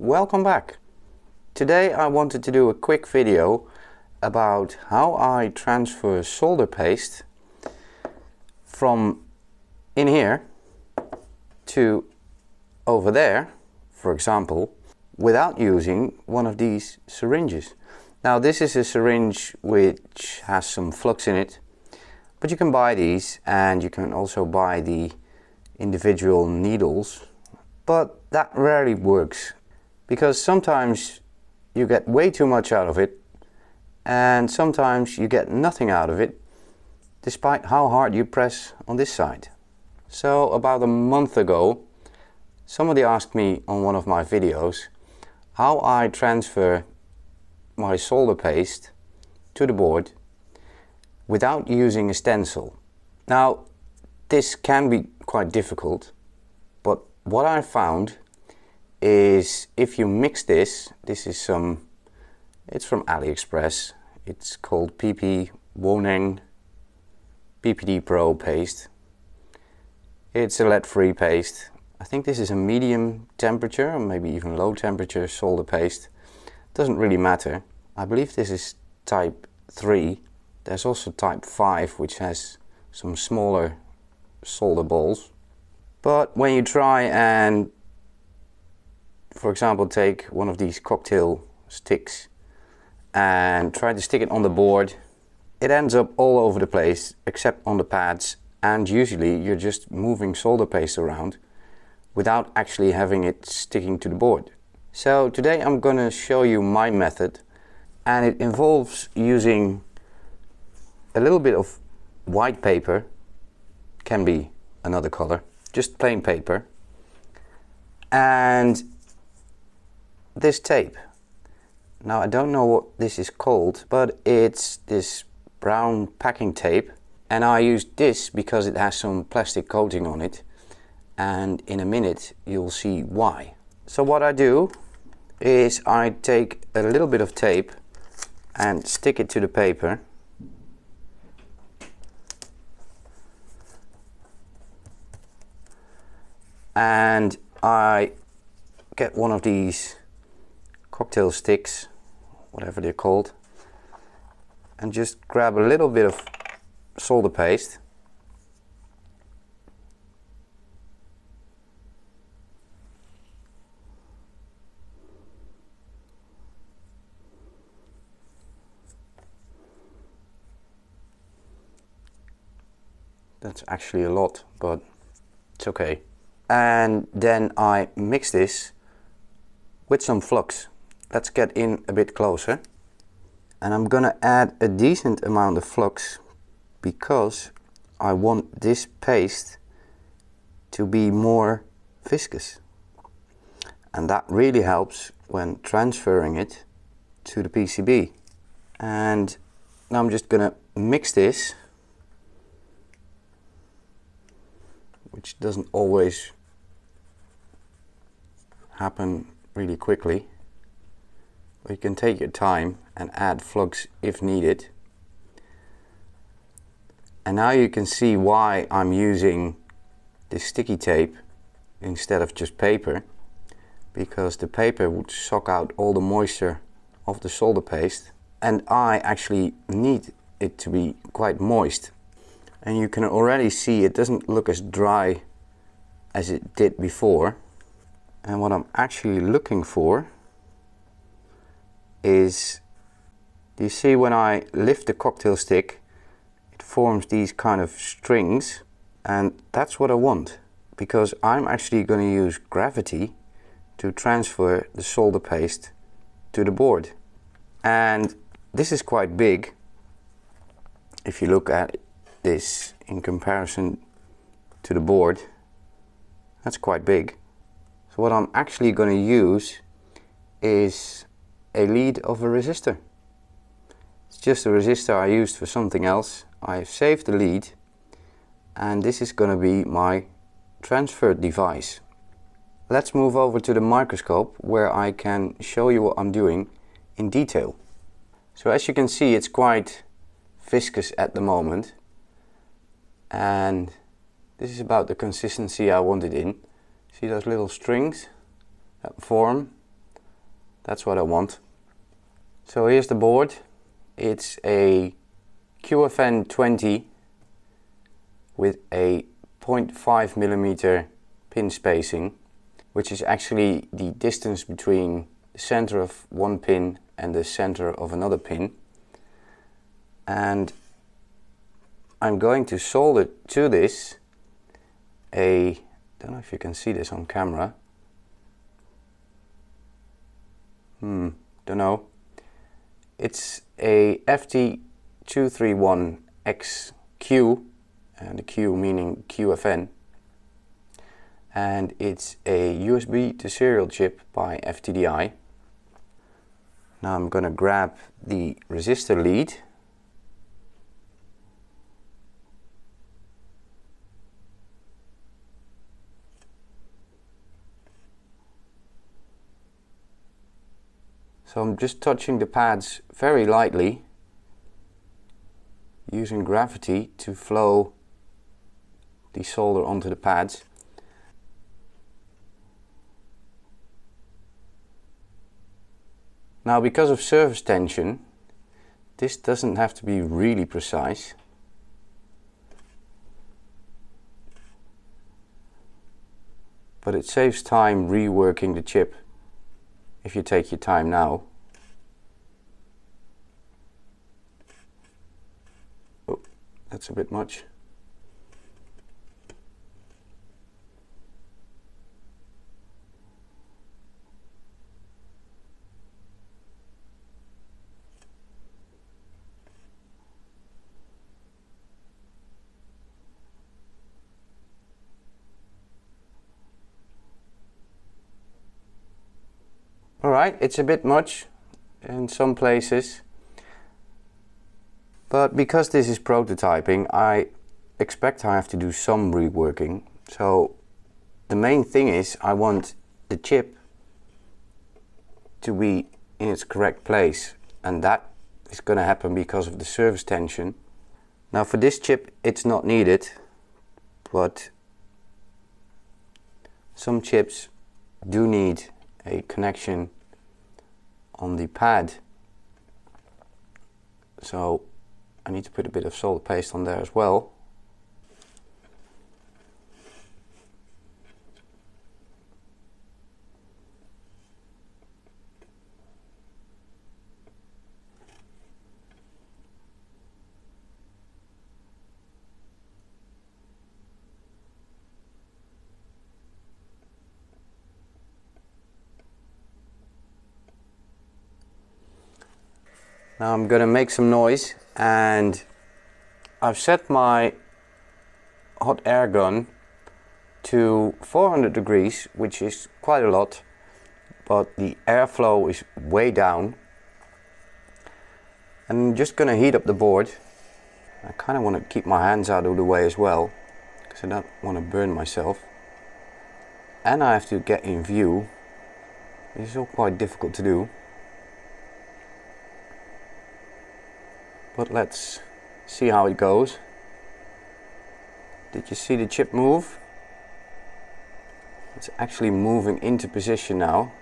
Welcome back. Today I wanted to do a quick video about how I transfer solder paste from in here to over there, for example, without using one of these syringes. Now this is a syringe which has some flux in it, but you can buy these and you can also buy the individual needles, but that rarely works because sometimes you get way too much out of it and sometimes you get nothing out of it despite how hard you press on this side. So about a month ago somebody asked me on one of my videos how I transfer my solder paste to the board without using a stencil. Now this can be quite difficult, but what I found is if you mix this is it's from AliExpress, it's called PP Woneng PPD Pro paste. It's a lead-free paste. I think this is a medium temperature or maybe even low temperature solder paste. Doesn't really matter. I believe this is type 3. There's also type 5 which has some smaller solder balls. But when you try and, for example, take one of these cocktail sticks and try to stick it on the board, it ends up all over the place except on the pads, and usually you're just moving solder paste around without actually having it sticking to the board. So today I'm going to show you my method, and it involves using a little bit of white paper, can be another color, just plain paper, and this tape. Now I don't know what this is called, but it's this brown packing tape, and I used this because it has some plastic coating on it, and in a minute you'll see why. So what I do is I take a little bit of tape and stick it to the paper, and I get one of these cocktail sticks, whatever they're called, and just grab a little bit of solder paste . That's actually a lot, but it's okay. And then I mix this with some flux. Let's get in a bit closer. And I'm gonna add a decent amount of flux because I want this paste to be more viscous. And that really helps when transferring it to the PCB. And now I'm just gonna mix this, which doesn't always happen really quickly. You can take your time and add flux if needed. And now you can see why I'm using this sticky tape instead of just paper, because the paper would suck out all the moisture of the solder paste, and I actually need it to be quite moist. And you can already see it doesn't look as dry as it did before. And what I'm actually looking for is, do you see when I lift the cocktail stick, it forms these kind of strings, and that's what I want, because I'm actually going to use gravity to transfer the solder paste to the board. And this is quite big if you look at this in comparison to the board. That's quite big. So what I'm actually going to use is a lead of a resistor. It's just a resistor I used for something else. I've saved the lead, and this is going to be my transfer device. Let's move over to the microscope where I can show you what I'm doing in detail. So as you can see, it's quite viscous at the moment, and this is about the consistency I want it in. See those little strings that form? That's what I want. So here's the board. It's a QFN 20 with a 0.5 millimeter pin spacing, which is actually the distance between the center of one pin and the center of another pin. And I'm going to solder to this a, don't know if you can see this on camera. Don't know. It's a FT231XQ, and the Q meaning QFN. And it's a USB to serial chip by FTDI. Now I'm going to grab the resistor lead. So I'm just touching the pads very lightly, using gravity to flow the solder onto the pads. Now, because of surface tension, this doesn't have to be really precise. But it saves time reworking the chip if you take your time now. Oh, that's a bit much. Alright, it's a bit much in some places, but because this is prototyping, I expect I have to do some reworking. So the main thing is I want the chip to be in its correct place, and that is going to happen because of the surface tension. Now for this chip it's not needed, but some chips do need a connection on the pad, so I need to put a bit of solder paste on there as well. Now I'm going to make some noise, and I've set my hot air gun to 400 degrees, which is quite a lot, but the airflow is way down. And I'm just going to heat up the board. I kind of want to keep my hands out of the way as well, because I don't want to burn myself. And I have to get in view. This is all quite difficult to do. But let's see how it goes. Did you see the chip move? It's actually moving into position now.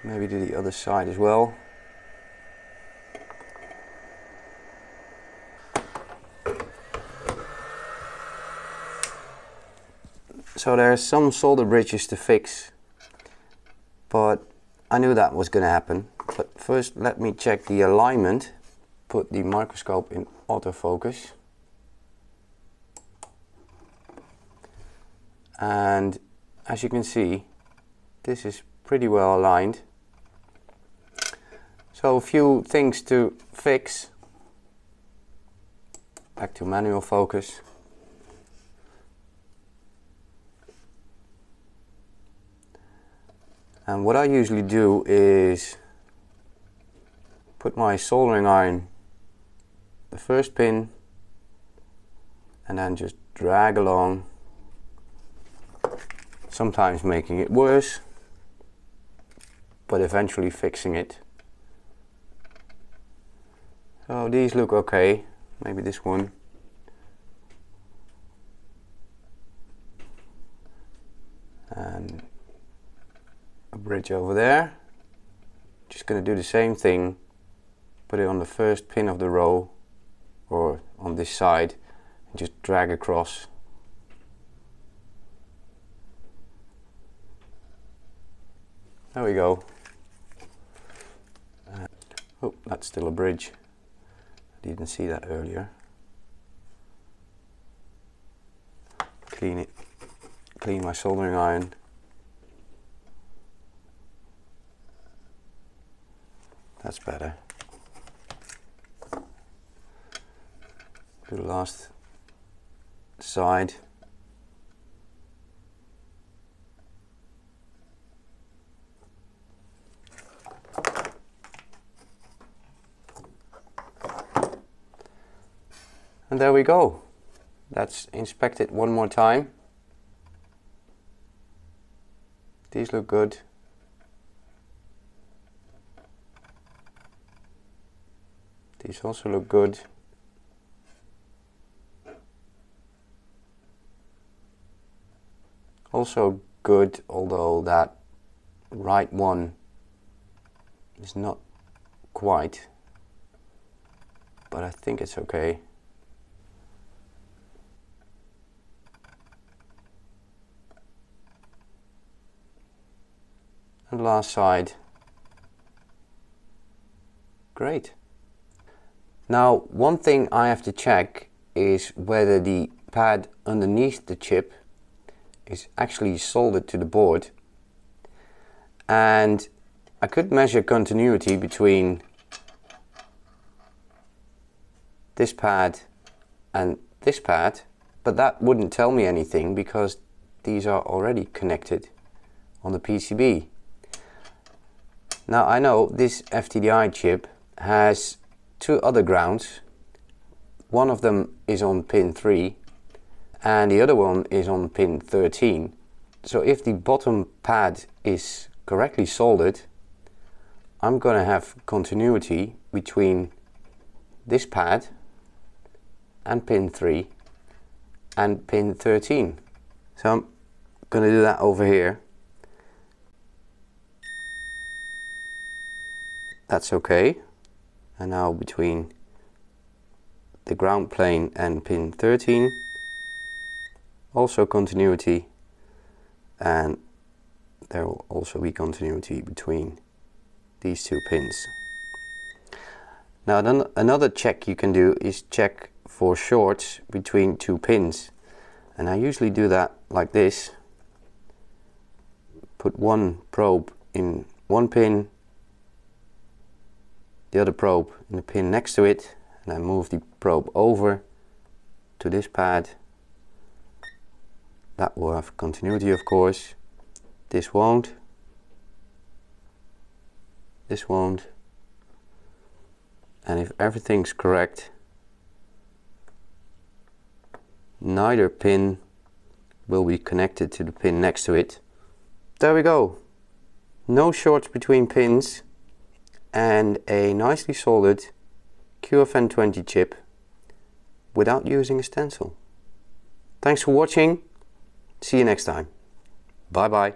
Maybe do the other side as well. So there are some solder bridges to fix, but I knew that was going to happen. But first let me check the alignment. Put the microscope in autofocus, and as you can see, this is pretty well aligned. So a few things to fix. Back to manual focus. And what I usually do is put my soldering iron the first pin and then just drag along, sometimes making it worse, but eventually fixing it. So these look okay, maybe this one. And a bridge over there. just going to do the same thing, put it on the first pin of the row or on this side and just drag across. There we go. Oh, that's still a bridge. I didn't see that earlier. Clean it. Clean my soldering iron. That's better. Do the last side. And there we go. Let's inspect it one more time. These look good. These also look good. Also good, although that right one is not quite, but I think it's okay. And last side. Great. Now, one thing I have to check is whether the pad underneath the chip is actually soldered to the board, and I could measure continuity between this pad and this pad, but that wouldn't tell me anything because these are already connected on the PCB. Now I know this FTDI chip has two other grounds. One of them is on pin 3 and the other one is on pin 13. So if the bottom pad is correctly soldered, I'm going to have continuity between this pad and pin 3 and pin 13. So I'm going to do that over here. That's okay. And now between the ground plane and pin 13, also continuity, and there will also be continuity between these two pins. Now another check you can do is check for shorts between two pins, and I usually do that like this. Put one probe in one pin, the other probe in the pin next to it, and I move the probe over to this pad. That will have continuity, of course. This won't. This won't. And if everything's correct, neither pin will be connected to the pin next to it. There we go. No shorts between pins and a nicely soldered QFN20 chip without using a stencil. Thanks for watching. See you next time. Bye bye.